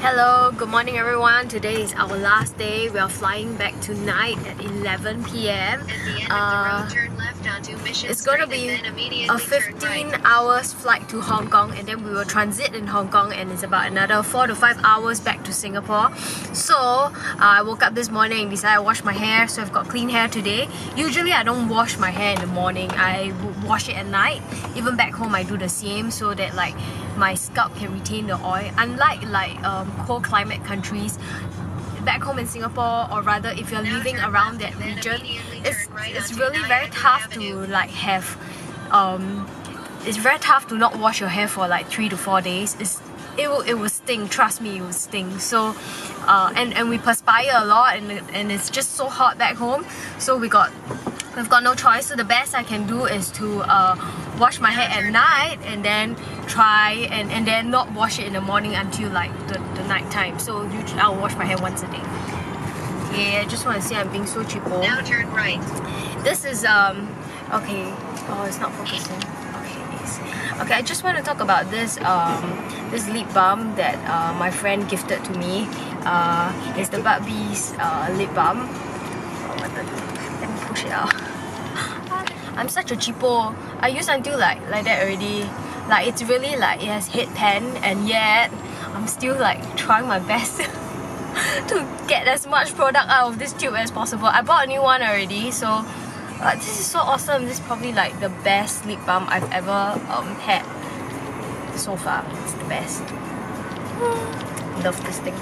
Hello, good morning everyone. Today is our last day. We are flying back tonight at 11 p.m. It's going to be a 15 hours flight to Hong Kong, and then we will transit in Hong Kong, and it's about another 4 to 5 hours back to Singapore. So I woke up this morning and decided to wash my hair, so I've got clean hair today. Usually I don't wash my hair in the morning. I wash it at night. Even back home I do the same so that like my scalp can retain the oil. Unlike cold climate countries, back home in Singapore, or rather if you're living around that region, it's really very tough to like have it's very tough to not wash your hair for like 3 to 4 days. It will sting, trust me, it will sting. So and we perspire a lot, and it's just so hot back home, so we've got no choice. So the best I can do is to wash my hair at night, and then try and then not wash it in the morning until like the night time. So usually I'll wash my hair once a day. Okay, I just want to say I'm being so cheapo. Now turn right. This is okay. Oh, it's not focusing. Okay, I just want to talk about this this lip balm that my friend gifted to me. It's the Bud Bees lip balm. Let me push it out. I'm such a cheapo. I use until like that already. Like it's really like it has head pan, and yet I'm still like trying my best to get as much product out of this tube as possible. I bought a new one already, so this is so awesome. This is probably like the best lip balm I've ever had so far. It's the best. Love this thing.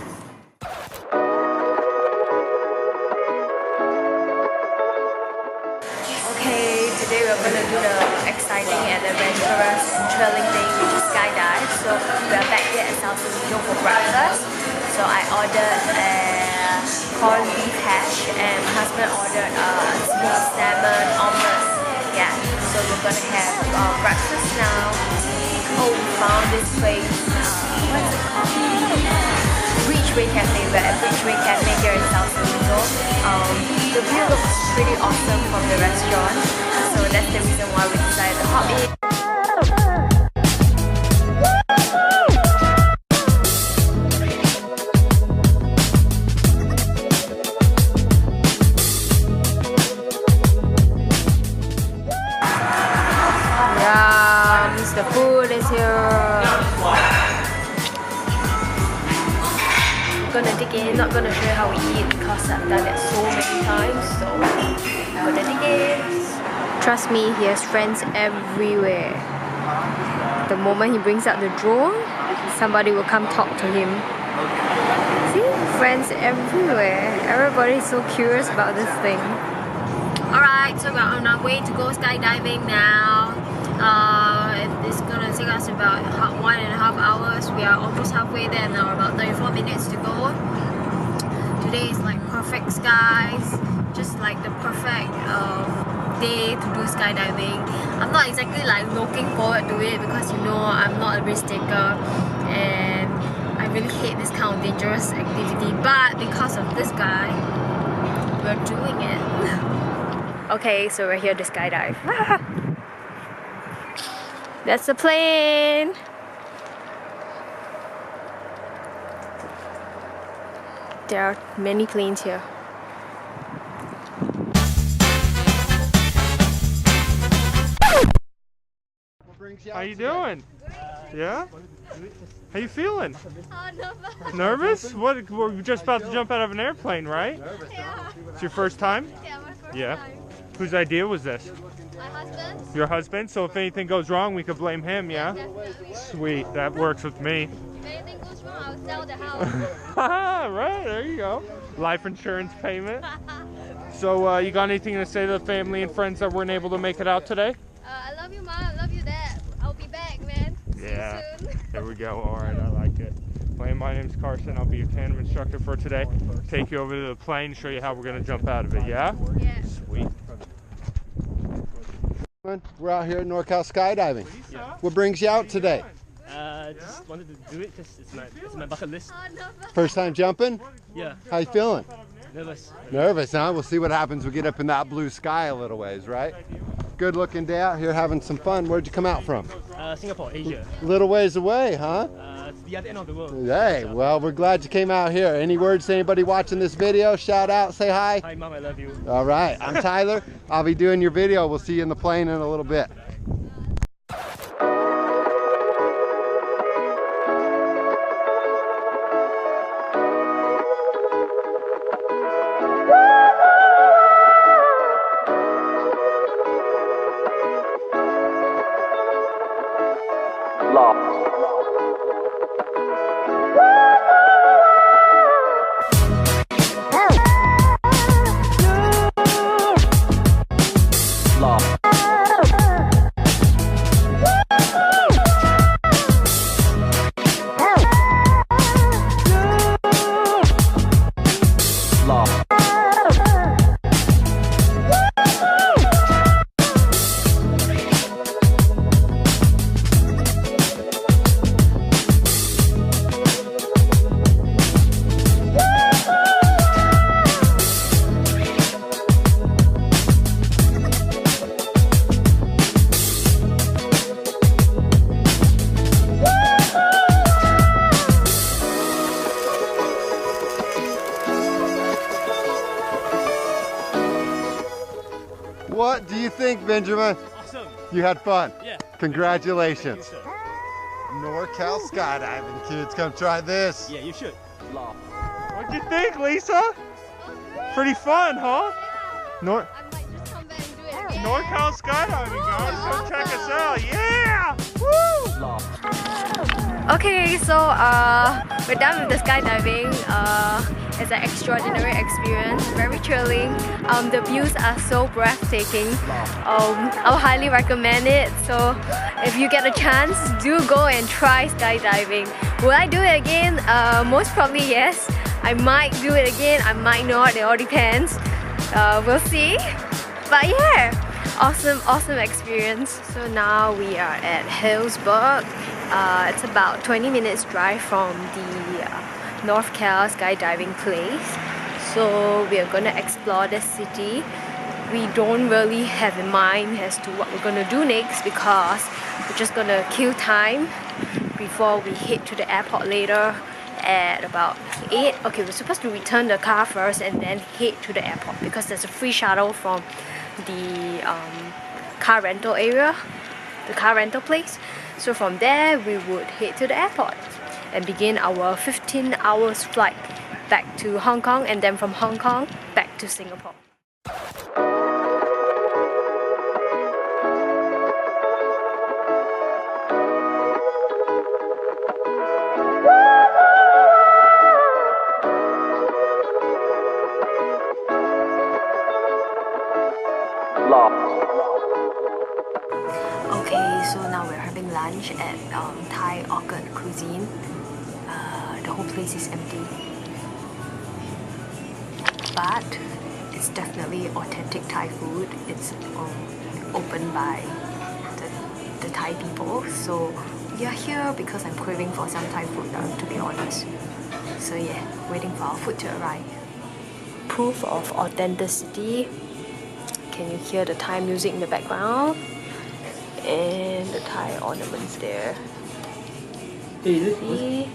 Okay, today we're going to do the exciting and adventurous thrilling thing, which is skydive. So we're back here at South Singapore for breakfast. So I ordered a corned beef hash, and my husband ordered a sweet salmon omelette. Yeah, so we're gonna have breakfast now. Oh, we found this place. What is it called? Bridgeway Cafe. We're at Bridgeway Cafe here in South Singapore. The view looks pretty awesome from the restaurant, so that's the reason why we decided to hop in. The food is here. I'm gonna dig in, not gonna show you how we eat because I've done it so many times, so I'm gonna dig in. Trust me, he has friends everywhere. The moment he brings out the drone, somebody will come talk to him. See? Friends everywhere. Everybody's so curious about this thing. Alright, so we're on our way to go skydiving now. It's gonna take us about 1.5 hours. We are almost halfway there now, about 34 minutes to go. Today is like perfect skies, just like the perfect day to do skydiving. I'm not exactly like looking forward to it because you know I'm not a risk taker, and I really hate this kind of dangerous activity, but because of this guy, we're doing it. Okay, so we're here to skydive. That's the plane! There are many planes here. How you doing? Yeah? How you feeling? Nervous. Nervous? What? We're just about to jump out of an airplane, right? Yeah. It's your first time? Yeah, my first Yeah. time. Whose idea was this? My husband. Your husband? So if anything goes wrong, we could blame him, yeah? Definitely. Sweet, that works with me. If anything goes wrong, I'll sell the house. Right, there you go. Life insurance payment. So you got anything to say to the family and friends that weren't able to make it out today? I love you, Mom. I love you, Dad. I'll be back, man. Yeah. See you soon. There we go. All right, I like it. Well, my name's Carson. I'll be your tandem instructor for today. Take you over to the plane, show you how we're going to jump out of it, yeah? Yeah. Sweet. We're out here at NorCal skydiving. What brings you out today? Just wanted to do it because it's my bucket list. Oh, nervous. First time jumping? Yeah, How you feeling? nervous. Nervous, huh? We'll see what happens. We get up in that blue sky a little ways, right? Good looking day out here having some fun. Where'd you come out from? Singapore, Asia. Little ways away, huh? the other end of the world. Hey, well, we're glad you came out here. Any words to anybody watching this video? Shout out, say hi. Hi, Mom, I love you. All right, I'm Tyler. I'll be doing your video. We'll see you in the plane in a little bit. What do you think, Benjamin? Awesome. You had fun? Yeah. Congratulations. Thank you, sir. NorCal skydiving, kids. Come try this. Yeah, you should. What'd you think, Lisa? Pretty fun, huh? Nor I might just come back and do it again. NorCal skydiving, guys. Come check us out. Yeah! Woo! Okay, so we're done with the skydiving. It's an extraordinary experience, very thrilling. The views are so breathtaking. I'll highly recommend it. So if you get a chance, do go and try skydiving. Will I do it again? Most probably yes. I might do it again, I might not, it all depends. We'll see. But yeah, awesome experience. So now we are at Hillsburg. It's about 20 minutes drive from the North Cal skydiving place. So we are gonna explore the city. We don't really have in mind as to what we're gonna do next because we're just gonna kill time before we head to the airport later at about 8. Okay, we're supposed to return the car first and then head to the airport because there's a free shuttle from the car rental area, the car rental place. So from there we would head to the airport and begin our 15 hours flight back to Hong Kong, and then from Hong Kong back to Singapore. Okay, so now we're having lunch at Thai Orchid Cuisine. The whole place is empty, but it's definitely authentic Thai food. It's opened by the Thai people. So we are here because I'm craving for some Thai food now, to be honest. So yeah, waiting for our food to arrive. Proof of authenticity. Can you hear the Thai music in the background? And the Thai ornaments there. See?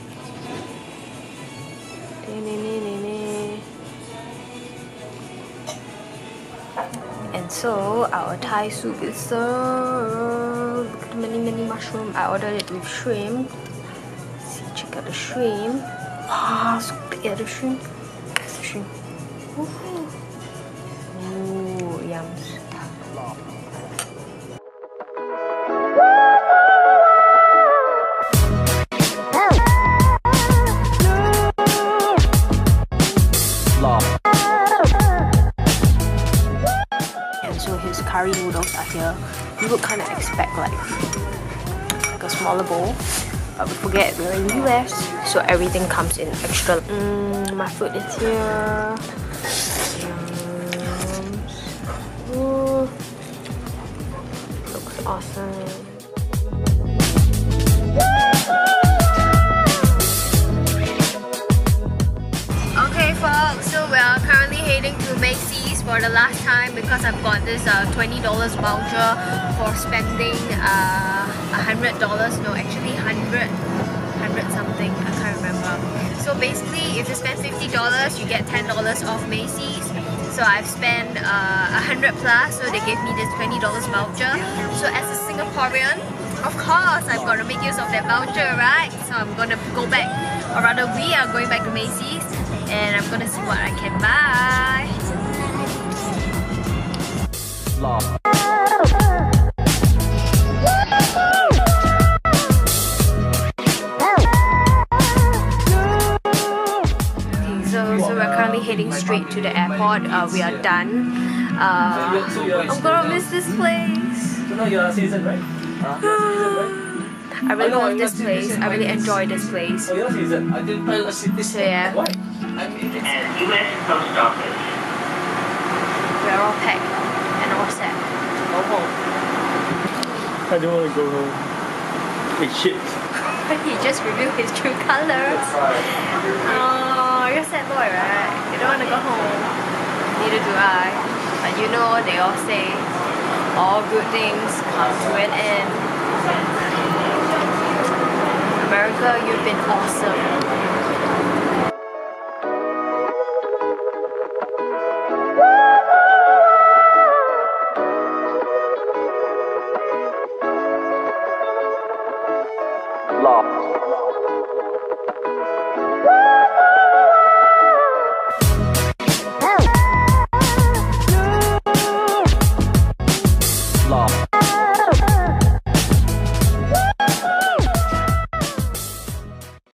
And so our Thai soup is served. Look at the many mushroom. I ordered it with shrimp. See, check out the shrimp. Wow, so big at the shrimp. That's the shrimp. Ooh, yums. Curry noodles are here. You would kind of expect like a smaller bowl, but we forget we're in the US, so everything comes in extra. My food is here. Ooh, looks awesome. Okay folks, so we are currently heading to Macy's for the last time because I've got this $20 voucher for spending $100. No, actually 100 something. basically, if you spend $50, you get $10 off Macy's. So I've spent $100 plus, so they gave me this $20 voucher. So as a Singaporean, of course, I'm gonna make use of that voucher, right? So I'm gonna go back, or rather we are going back to Macy's, and I'm gonna see what I can buy. So we're currently heading straight to the airport. We are done. I'm gonna miss this place. So now you're a citizen, right? I really love this place. I really enjoy this place. Oh, you're a citizen. I didn't file a citizen. So yeah, Why? And U.S. Post Office. we're all packed and all set. Go home. I don't want to go home. Hey, shit. He just revealed his true colors. Oh, you're a sad boy, right? You don't want to go home. Neither do I. But you know, they all say, all good things come to an end. America, you've been awesome.